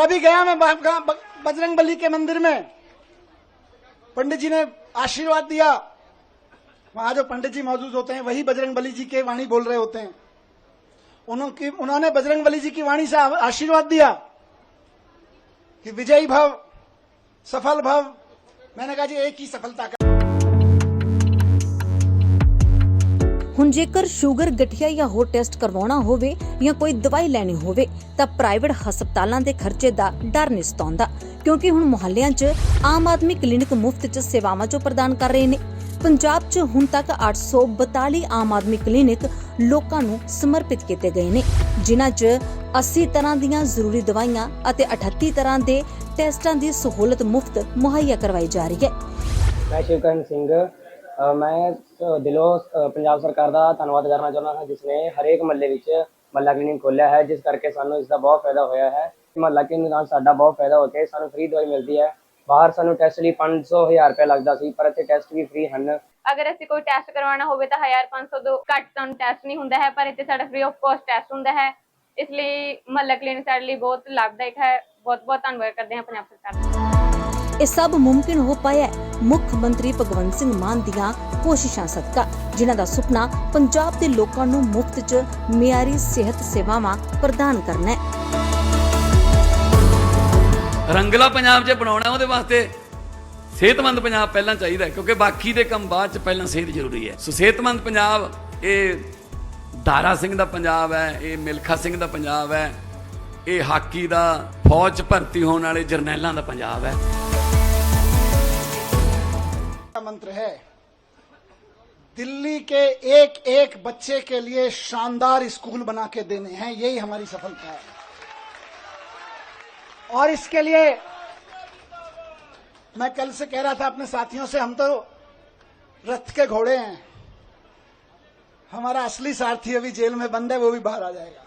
अभी गया मैं बजरंग बली के मंदिर में, पंडित जी ने आशीर्वाद दिया। वहां जो पंडित जी मौजूद होते हैं वही बजरंग बली जी के वाणी बोल रहे होते हैं। उन्होंने बजरंग बली जी की वाणी से आशीर्वाद दिया कि विजयी भव, सफल भव। मैंने कहा जी एक ही सफलता का। ਹੁਣ ਜੇਕਰ ਸ਼ੂਗਰ, ਗਠੀਆ ਜਾਂ ਹੋਰ ਟੈਸਟ ਕਰਵਾਉਣਾ ਹੋਵੇ ਜਾਂ ਕੋਈ ਦਵਾਈ ਲੈਣੀ ਹੋਵੇ ਤਾਂ ਪ੍ਰਾਈਵੇਟ ਹਸਪਤਾਲਾਂ ਦੇ ਖਰਚੇ ਦਾ ਡਰ ਨਹੀਂ ਸਤਾਉਂਦਾ, ਕਿਉਂਕਿ ਹੁਣ ਮੁਹੱਲਿਆਂ 'ਚ ਆਮ ਆਦਮੀ ਕਲੀਨਿਕ ਮੁਫਤ 'ਚ ਸੇਵਾਵਾਂ ਜੋ ਪ੍ਰਦਾਨ ਕਰ ਰਹੇ ਨੇ। ਪੰਜਾਬ 'ਚ ਹੁਣ ਤੱਕ 842 ਆਮ ਆਦਮੀ ਕਲੀਨਿਕ ਲੋਕਾਂ ਨੂੰ ਸਮਰਪਿਤ ਕੀਤੇ ਗਏ ਨੇ, ਜਿਨ੍ਹਾਂ 'ਚ 80 ਤਰ੍ਹਾਂ ਦੀਆਂ ਜ਼ਰੂਰੀ ਦਵਾਈਆਂ ਅਤੇ 38 ਤਰ੍ਹਾਂ ਦੇ ਟੈਸਟਾਂ ਦੀ ਸਹੂਲਤ ਮੁਫਤ ਮੁਹੱਈਆ ਕਰਵਾਈ ਜਾ ਰਹੀ ਹੈ। मैं शिवकरण सिंह मैं दिलों पंजाब सरकार का धन्यवाद करना चाहता हाँ, जिसने हरेक महल्ले में महला क्लीनिक खोलिया है, जिस करके सानू इसका बहुत फायदा होया है। महला क्लीनिक नाल साडा बहुत फायदा होके सानू फ्री दवाई मिलती है। बाहर सानू टैसट लिए 500,000 रुपया लगता सी, पर इत्थे टैसट भी फ्री हैं। अगर असं कोई टैसट करवाना हो तो 1500 तो घट सानू टैसट नहीं होंदा है, पर इत्थे साडा फ्री ऑफ कॉस्ट टैसट होंदा है। इसलिए महला क्लीनिक साडे लिए बहुत लाभदायक है। बहुत बहुत धन्यवाद करते हैं पंजाब सरकार का। ਇਹ ਸਭ ਮੁਮਕਿਨ ਹੋ ਪਾਇਆ ਮੁੱਖ ਮੰਤਰੀ ਭਗਵੰਤ ਸਿੰਘ ਮਾਨ ਦੀਆਂ ਕੋਸ਼ਿਸ਼ਾਂ ਸਦਕਾ, ਜਿਨ੍ਹਾਂ ਦਾ ਸੁਪਨਾ ਪੰਜਾਬ ਦੇ ਲੋਕਾਂ ਨੂੰ ਮੁਫਤ 'ਚ ਮਿਆਰੀ ਸਿਹਤ ਸੇਵਾਵਾਂ ਪ੍ਰਦਾਨ ਕਰਨਾ ਹੈ। ਰੰਗਲਾ ਪੰਜਾਬ ਜੇ ਬਣਾਉਣਾ ਉਹਦੇ ਵਾਸਤੇ ਸਿਹਤਮੰਦ ਪੰਜਾਬ ਪਹਿਲਾਂ ਚਾਹੀਦਾ, ਕਿਉਂਕਿ ਬਾਕੀ ਦੇ ਕੰਮ ਬਾਅਦ 'ਚ, ਪਹਿਲਾਂ ਸਿਹਤ ਜ਼ਰੂਰੀ ਹੈ। ਸੋ ਸਿਹਤਮੰਦ ਪੰਜਾਬ ਇਹ ਦਾਰਾ ਸਿੰਘ ਦਾ ਪੰਜਾਬ ਹੈ, ਇਹ ਮਿਲਖਾ ਸਿੰਘ ਦਾ ਪੰਜਾਬ ਹੈ, ਇਹ ਹਾਕੀ ਦਾ ਫੌਜ 'ਚ ਭਰਤੀ ਹੋਣ ਵਾਲੇ ਜਰਨੈਲਾਂ ਦਾ ਪੰਜਾਬ ਹੈ। मंत्र है दिल्ली के एक एक बच्चे के लिए शानदार स्कूल बना के देने हैं, यही हमारी सफलता है। और इसके लिए मैं कल से कह रहा था अपने साथियों से, हम तो रथ के घोड़े हैं। हमारा असली सारथी अभी जेल में बंद है, वो भी बाहर आ जाएगा।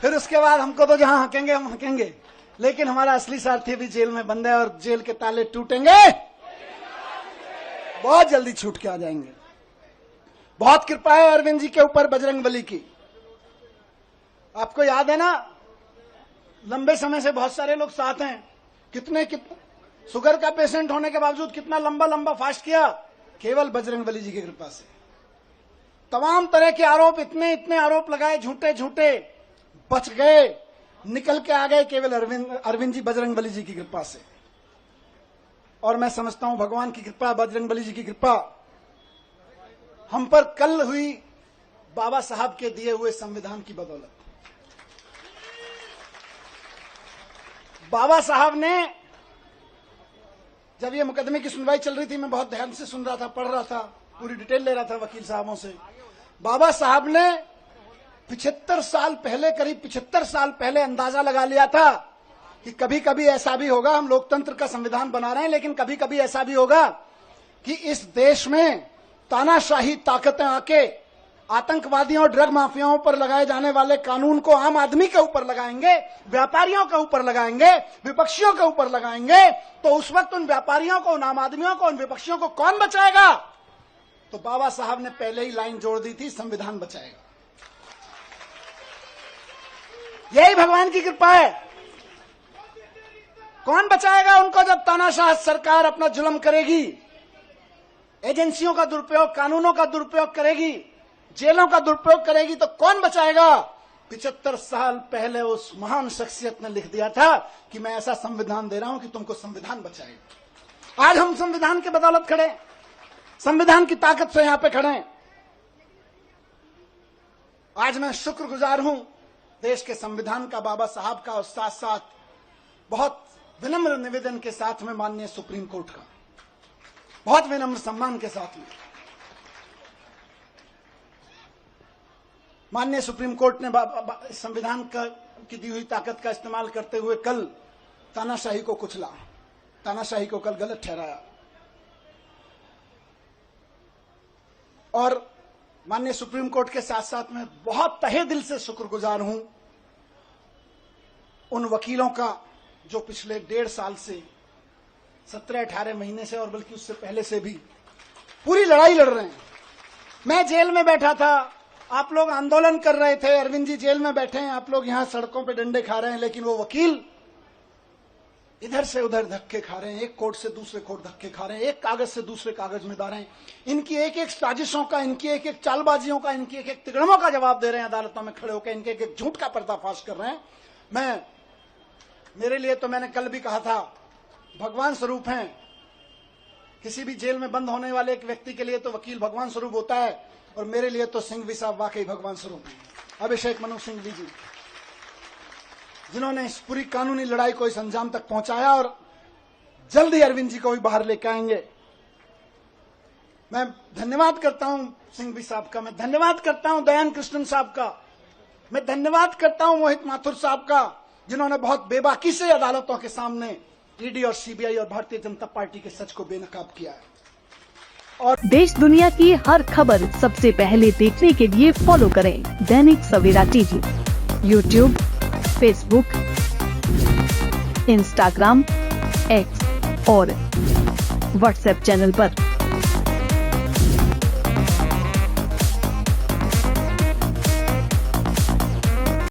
फिर उसके बाद हमको तो जहां हकेंगे हम हकेंगे, लेकिन हमारा असली सारथी अभी जेल में बंद है और जेल के ताले टूटेंगे, बहुत जल्दी छूट के आ जाएंगे। बहुत कृपा है अरविंद जी के ऊपर बजरंग बली की। आपको याद है ना, लंबे समय से बहुत सारे लोग साथ हैं। कितने शुगर का पेशेंट होने के बावजूद कितना लंबा लंबा फास्ट किया, केवल बजरंग बली जी की कृपा से। तमाम तरह के आरोप, इतने इतने आरोप लगाए झूठे झूठे, बच गए, निकल के आ गए केवल अरविंद जी बजरंग बली जी की कृपा से। और मैं समझता हूं भगवान की कृपा, बजरंग बली जी की कृपा हम पर कल हुई बाबा साहब के दिए हुए संविधान की बदौलत। बाबा साहब ने, जब ये मुकदमे की सुनवाई चल रही थी, मैं बहुत ध्यान से सुन रहा था, पढ़ रहा था, पूरी डिटेल ले रहा था वकील साहबों से। बाबा साहब ने 75 साल पहले, करीब 75 साल पहले अंदाजा लगा लिया था कि कभी कभी ऐसा भी होगा, हम लोकतंत्र का संविधान बना रहे हैं, लेकिन कभी कभी ऐसा भी होगा कि इस देश में तानाशाही ताकतें आके आतंकवादियों और ड्रग माफियाओं पर लगाए जाने वाले कानून को आम आदमी के ऊपर लगाएंगे, व्यापारियों के ऊपर लगाएंगे, विपक्षियों के ऊपर लगाएंगे। तो उस वक्त उन व्यापारियों को, उन आम आदमियों को, उन विपक्षियों को कौन बचाएगा? तो बाबा साहब ने पहले ही लाइन जोड़ दी थी, संविधान बचाएगा। यही भगवान की कृपा है। कौन बचाएगा उनको जब तानाशाह सरकार अपना जुल्म करेगी, एजेंसियों का दुरुपयोग, कानूनों का दुरुपयोग करेगी, जेलों का दुरुपयोग करेगी, तो कौन बचाएगा? 75 साल पहले उस महान शख्सियत ने लिख दिया था कि मैं ऐसा संविधान दे रहा हूं कि तुमको संविधान बचाएगा। आज हम संविधान के बदौलत खड़े, संविधान की ताकत से यहां पे खड़े हैं। आज मैं शुक्रगुजार हूं देश के संविधान का, बाबा साहब का, और साथ साथ बहुत विनम्र निवेदन के साथ में माननीय सुप्रीम कोर्ट का, बहुत विनम्र सम्मान के साथ में माननीय सुप्रीम कोर्ट ने संविधान की दी हुई ताकत का इस्तेमाल करते हुए कल तानाशाही को कुचला, तानाशाही को कल गलत ठहराया। और माननीय सुप्रीम कोर्ट के साथ साथ में बहुत तहे दिल से शुक्रगुजार हूं उन वकीलों का जो पिछले 1.5 साल से, 17-18 महीने से, और बल्कि उससे पहले से भी पूरी लड़ाई लड़ रहे हैं। मैं जेल में बैठा था, आप लोग आंदोलन कर रहे थे, अरविंद जी जेल में बैठे हैं, आप लोग यहां सड़कों पे डंडे खा रहे हैं, लेकिन वो वकील इधर से उधर धक्के खा रहे हैं, एक कोर्ट से दूसरे कोर्ट धक्के खा रहे हैं, एक कागज से दूसरे कागज में डाल रहे हैं। इनकी एक एक साजिशों का, इनकी एक एक चालबाजियों का, इनकी एक एक तिगड़मों का जवाब दे रहे हैं अदालतों में खड़े होकर, इनके एक एक झूठ का पर्दाफाश कर रहे हैं। मेरे लिए तो मैंने कल भी कहा था, भगवान स्वरूप हैं। किसी भी जेल में बंद होने वाले एक व्यक्ति के लिए तो वकील भगवान स्वरूप होता है, और मेरे लिए तो सिंघवी साहब वाकई भगवान स्वरूप हैं। अभिषेक मनु सिंघवी जी, जिन्होंने इस पूरी कानूनी लड़ाई को इस अंजाम तक पहुंचाया, और जल्द ही अरविंद जी को भी बाहर लेकर आएंगे। मैं धन्यवाद करता हूं सिंघवी साहब का, मैं धन्यवाद करता हूं दयान कृष्णन साहब का, मैं धन्यवाद करता हूं मोहित माथुर साहब का, जिन्होंने बहुत बेबाकी से अदालतों के सामने ईडी और सीबीआई और भारतीय जनता पार्टी के सच को बेनकाब किया है। और देश दुनिया की हर खबर सबसे पहले देखने के लिए फॉलो करें Dainik Savera TV, YouTube, Facebook, Instagram, X और व्हाट्सएप चैनल पर।